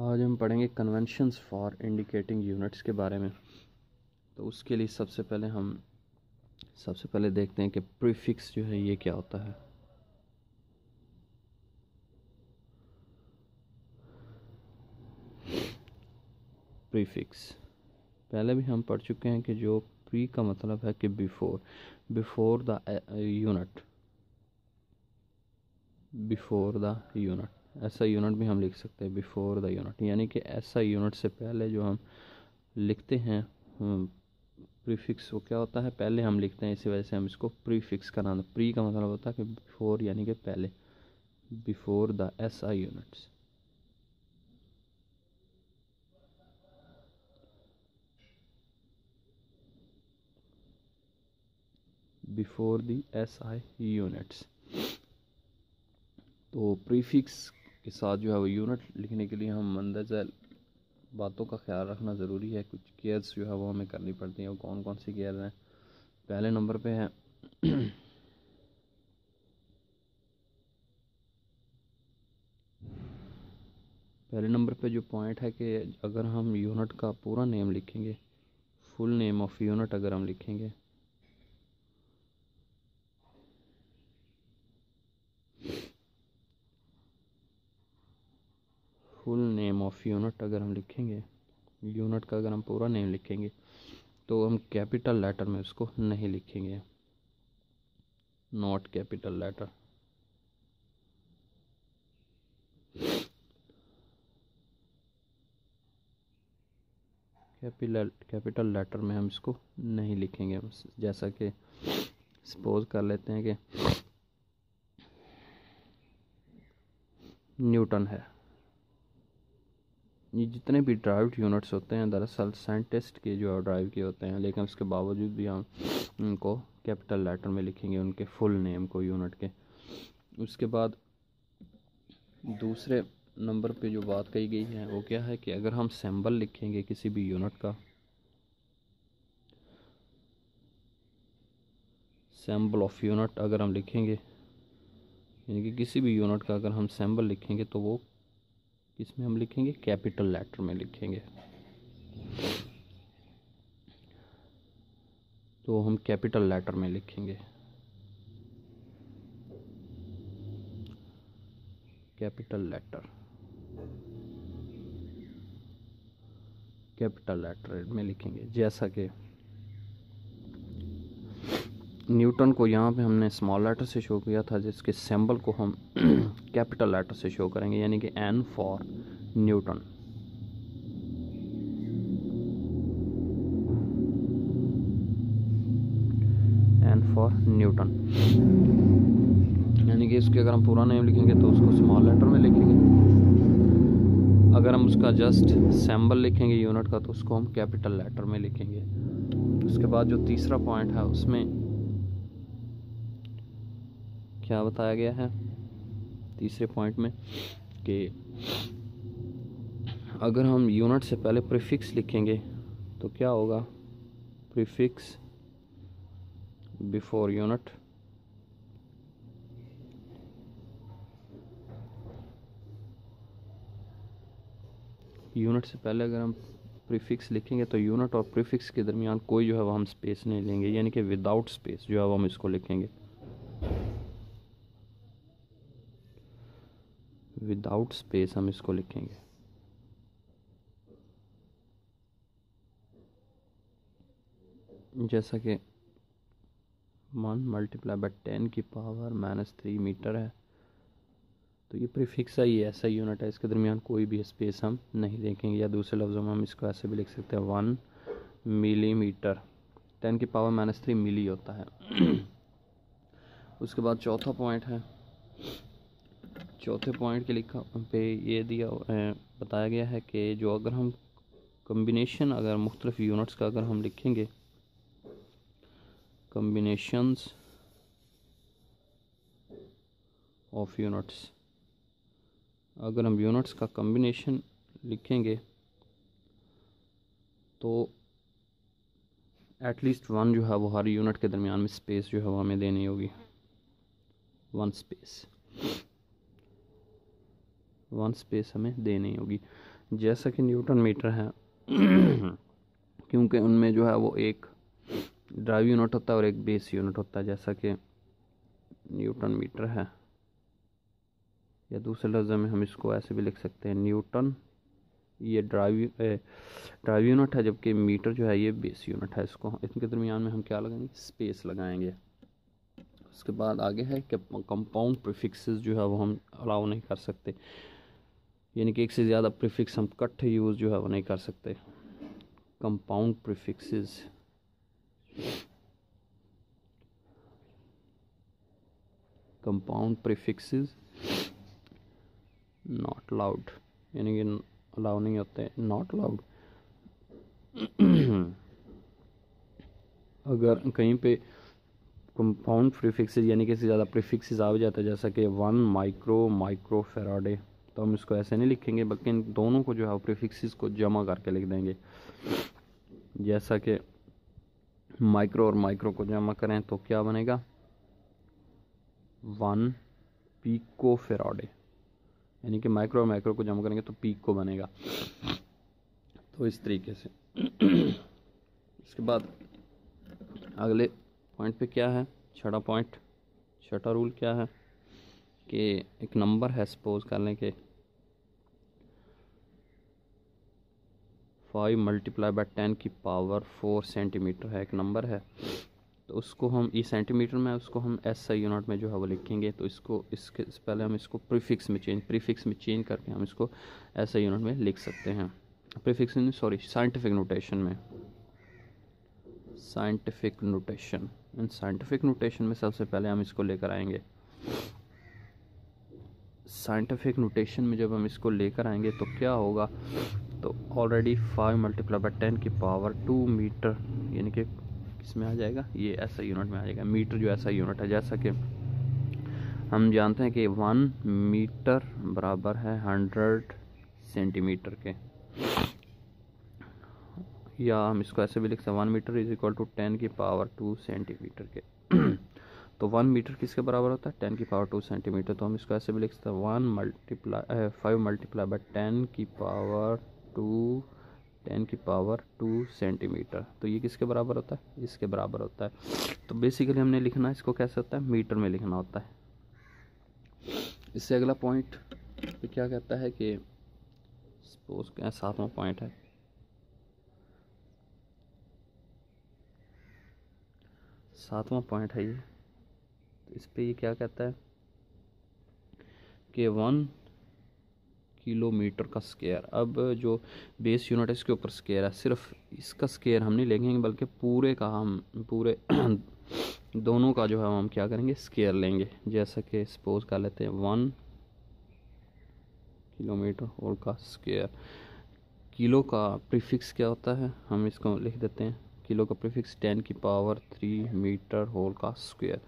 आज हम पढ़ेंगे कन्वेंशंस फॉर इंडिकेटिंग यूनिट्स के बारे में। तो उसके लिए सबसे पहले देखते हैं कि प्रीफिक्स जो है ये क्या होता है। प्रीफिक्स पहले भी हम पढ़ चुके हैं कि जो प्री का मतलब है कि बिफोर द यूनिट, ऐसा यूनिट भी हम लिख सकते हैं बिफोर द यूनिट, यानी कि ऐसा यूनिट से पहले जो हम लिखते हैं प्रीफिक्स, वो क्या होता है, पहले हम लिखते हैं, इसी वजह से हम इसको प्रीफिक्स का नाम। प्री का मतलब होता है कि बिफोर, यानी कि पहले, before the SI units. Before the SI units. तो प्रीफिक्स के साथ जो है वो यूनिट लिखने के लिए हम मंदरजा बातों का ख्याल रखना ज़रूरी है। कुछ केयर्स जो है वो हमें करनी पड़ती हैं। वो कौन कौन सी केयर हैं? पहले नंबर पे है पहले नंबर पे जो पॉइंट है कि अगर हम यूनिट का पूरा नेम लिखेंगे, फुल नेम ऑफ यूनिट अगर हम लिखेंगे, फुल नेम ऑफ यूनिट अगर हम लिखेंगे, यूनिट का अगर हम पूरा नेम लिखेंगे तो हम कैपिटल लेटर में उसको नहीं लिखेंगे, not capital letter. Capital letter में हम इसको नहीं लिखेंगे। जैसा कि सपोज कर लेते हैं कि न्यूटन है। ये जितने भी ड्राइव्ड यूनिट्स होते हैं दरअसल साइंटिस्ट के जो ड्राइव के होते हैं, लेकिन उसके बावजूद भी हम उनको कैपिटल लेटर में लिखेंगे, उनके फुल नेम को यूनिट के। उसके बाद दूसरे नंबर पे जो बात कही गई है वो क्या है कि अगर हम सिंबल लिखेंगे किसी भी यूनिट का, सिंबल ऑफ यूनिट अगर हम लिखेंगे, यानी कि किसी भी यूनिट का अगर हम सिंबल लिखेंगे तो वो किसमें हम लिखेंगे? कैपिटल लेटर में लिखेंगे। तो हम कैपिटल लेटर में लिखेंगे, कैपिटल लेटर में लिखेंगे। जैसा कि न्यूटन को यहाँ पे हमने स्मॉल लेटर से शो किया था, जिसके सिंबल को हम कैपिटल लेटर से शो करेंगे, यानी कि N for Newton. N for Newton, यानी कि इसके अगर हम पूरा नेम लिखेंगे तो उसको स्मॉल लेटर में लिखेंगे। अगर हम उसका जस्ट सिंबल लिखेंगे यूनिट का तो उसको हम कैपिटल लेटर में लिखेंगे। उसके बाद जो तीसरा पॉइंट है उसमें क्या बताया गया है तीसरे पॉइंट में कि अगर हम यूनिट से पहले प्रीफिक्स लिखेंगे तो क्या होगा? प्रीफिक्स बिफोर यूनिट, यूनिट से पहले अगर हम प्रीफिक्स लिखेंगे तो यूनिट और प्रीफिक्स के दरमियान कोई जो है वो हम स्पेस नहीं लेंगे, यानी कि विदाउट स्पेस जो है वो हम इसको लिखेंगे, विदाउट स्पेस हम इसको लिखेंगे। जैसा कि 1 मल्टीप्लाई बाय 10 की पावर -3 मीटर है, तो ये प्रीफिक्स है, ये ऐसा यूनिट है, इसके दरमियान कोई भी स्पेस हम नहीं देखेंगे। या दूसरे लफ्ज़ों में हम इसको ऐसे भी लिख सकते हैं 1 मिलीमीटर, 10 की पावर -3 मिली होता है। उसके बाद चौथा पॉइंट है, चौथे पॉइंट के लिखा पे ये बताया गया है कि जो अगर हम कम्बिनेशन, अगर मुख्तलिफ यूनिट्स का अगर हम लिखेंगे, कम्बिनेशंस ऑफ यूनिट्स, अगर हम यूनिट्स का कम्बिनेशन लिखेंगे तो एटलीस्ट 1 जो है वो हर यूनिट के दरमियान में स्पेस जो है वो हमें देनी होगी, 1 स्पेस हमें देनी होगी। जैसा कि न्यूटन मीटर है क्योंकि उनमें जो है वो एक ड्राइव यूनिट होता है और एक बेस यूनिट होता है, जैसा कि न्यूटन मीटर है, या दूसरे लफ्ज़ में हम इसको ऐसे भी लिख सकते हैं, न्यूटन ये ड्राइव यूनिट है, जबकि मीटर जो है ये बेस यूनिट है। इसको इनके दरमियान में हम क्या लगाएंगे, स्पेस लगाएंगे। उसके बाद आगे है कि कंपाउंड प्रीफिक्सेस जो है वो हम अलाउ नहीं कर सकते, यानी कि एक से ज़्यादा प्रीफिक्स हम इकट्ठे यूज़ जो है वो नहीं कर सकते। कंपाउंड प्रीफिक्सेस नॉट अलाउड, यानी कि अलाउ नहीं होते, नॉट अलाउड। अगर कहीं पे कंपाउंड प्रीफिक्सेस यानी कि इससे ज़्यादा प्रीफिक्सेस आ जाता है, जैसा कि 1 माइक्रो फेराडे, तो हम इसको ऐसे नहीं लिखेंगे, बल्कि इन दोनों को जो है प्रीफिक्सेस को जमा करके लिख देंगे। जैसा कि माइक्रो और माइक्रो को जमा करें तो क्या बनेगा, 1 पिको फेराडे, यानी कि माइक्रो और माइक्रो को जमा करेंगे तो पिको बनेगा। तो इस तरीके से इसके बाद अगले पॉइंट पे क्या है, छठा रूल क्या है कि एक नंबर है, सपोज कर लें कि 5 × 10 की पावर 4 सेंटीमीटर है, एक नंबर है। तो उसको हम इस सेंटीमीटर में, उसको हम SI यूनिट में जो है वो लिखेंगे। तो इसको इसके पहले हम इसको प्रीफिक्स में चेंज करके हम इसको SI यूनिट में लिख सकते हैं। प्रीफिक्स नहीं, सॉरी, साइंटिफिक नोटेशन में सबसे पहले हम इसको लेकर आएंगे। साइंटिफिक नोटेशन में जब हम इसको लेकर आएंगे तो क्या होगा, तो ऑलरेडी 5 × 10 की पावर 2 मीटर, यानी कि किसमें आ जाएगा, ये SI यूनिट में आ जाएगा। मीटर जो SI यूनिट है, जैसा कि हम जानते हैं कि 1 मीटर बराबर है 100 सेंटीमीटर के, या हम इसको ऐसे भी लिख सकते हैं 1 मीटर = 10 की पावर 2 सेंटीमीटर के। तो 1 मीटर किसके बराबर होता है, 10 की पावर 2 सेंटीमीटर। तो हम इसको ऐसे भी लिख सकते हैं 5 × 10 की पावर 2 सेंटीमीटर। तो ये किसके बराबर होता है, इसके बराबर होता है। तो बेसिकली हमने लिखना इसको कैसे होता है, मीटर में लिखना होता है। इससे अगला पॉइंट तो क्या कहता है कि सपोज क्या 7वां पॉइंट है, ये। तो इस पे ये क्या कहता है कि 1 किलोमीटर का स्क्वायर। अब जो बेस यूनिट है इसके ऊपर स्क्वायर है, सिर्फ इसका स्क्वायर हम नहीं लेंगे, बल्कि पूरे दोनों का जो है हम क्या करेंगे, स्क्वायर लेंगे। जैसा कि सपोज कर लेते हैं 1 किलोमीटर होल का स्क्वायर। किलो का प्रीफिक्स क्या होता है, हम इसको लिख देते हैं, किलो का प्रीफिक्स 10 की पावर 3 मीटर होल का स्क्वायर।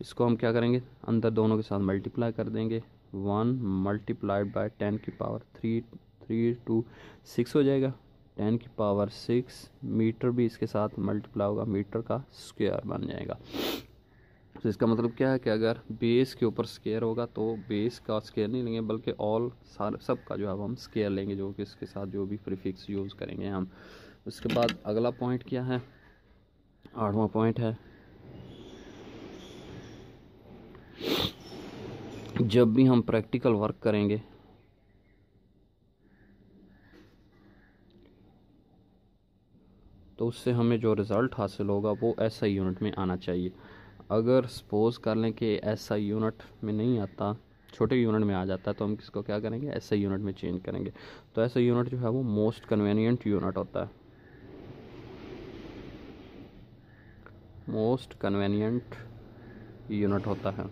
इसको हम क्या करेंगे, अंदर दोनों के साथ मल्टीप्लाई कर देंगे। 1 × 10 की पावर 3 2 6 हो जाएगा, 10 की पावर 6 मीटर भी इसके साथ मल्टीप्लाई होगा, मीटर का स्क्वायर बन जाएगा। तो इसका मतलब क्या है कि अगर बेस के ऊपर स्क्वायर होगा तो बेस का स्क्वायर नहीं लेंगे, बल्कि सब का जो है हम स्क्वायर लेंगे, जो कि इसके साथ जो भी प्रीफिक्स यूज़ करेंगे हम। उसके बाद अगला पॉइंट क्या है, 8वां पॉइंट है, जब भी हम प्रैक्टिकल वर्क करेंगे तो उससे हमें जो रिज़ल्ट हासिल होगा वो SI यूनिट में आना चाहिए। अगर सपोज कर लें कि SI यूनिट में नहीं आता, छोटे यूनिट में आ जाता है, तो हम किसको क्या करेंगे, SI यूनिट में चेंज करेंगे। तो SI यूनिट जो है वो मोस्ट कन्वीनियंट यूनिट होता है,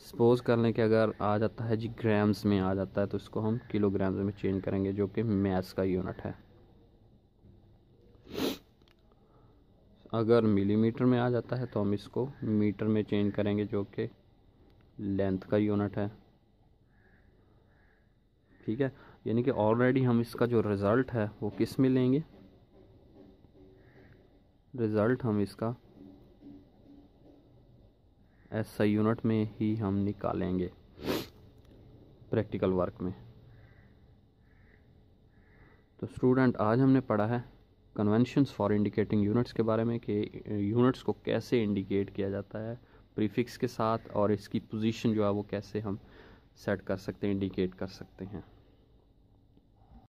सपोज कर लें कि अगर आ जाता है जी ग्राम्स में आ जाता है, तो इसको हम किलोग्राम्स में चेंज करेंगे, जो कि मैस का यूनिट है। अगर मिलीमीटर में आ जाता है तो हम इसको मीटर में चेंज करेंगे, जो कि लेंथ का यूनिट है। ठीक है, यानी कि ऑलरेडी हम इसका जो रिज़ल्ट है वो किस में लेंगे, रिज़ल्ट हम इसका SI यूनिट में ही हम निकालेंगे प्रैक्टिकल वर्क में। तो स्टूडेंट आज हमने पढ़ा है कन्वेंशंस फॉर इंडिकेटिंग यूनिट्स के बारे में कि यूनिट्स को कैसे इंडिकेट किया जाता है प्रीफिक्स के साथ, और इसकी पोजीशन जो है वो कैसे हम सेट कर सकते हैं, इंडिकेट कर सकते हैं।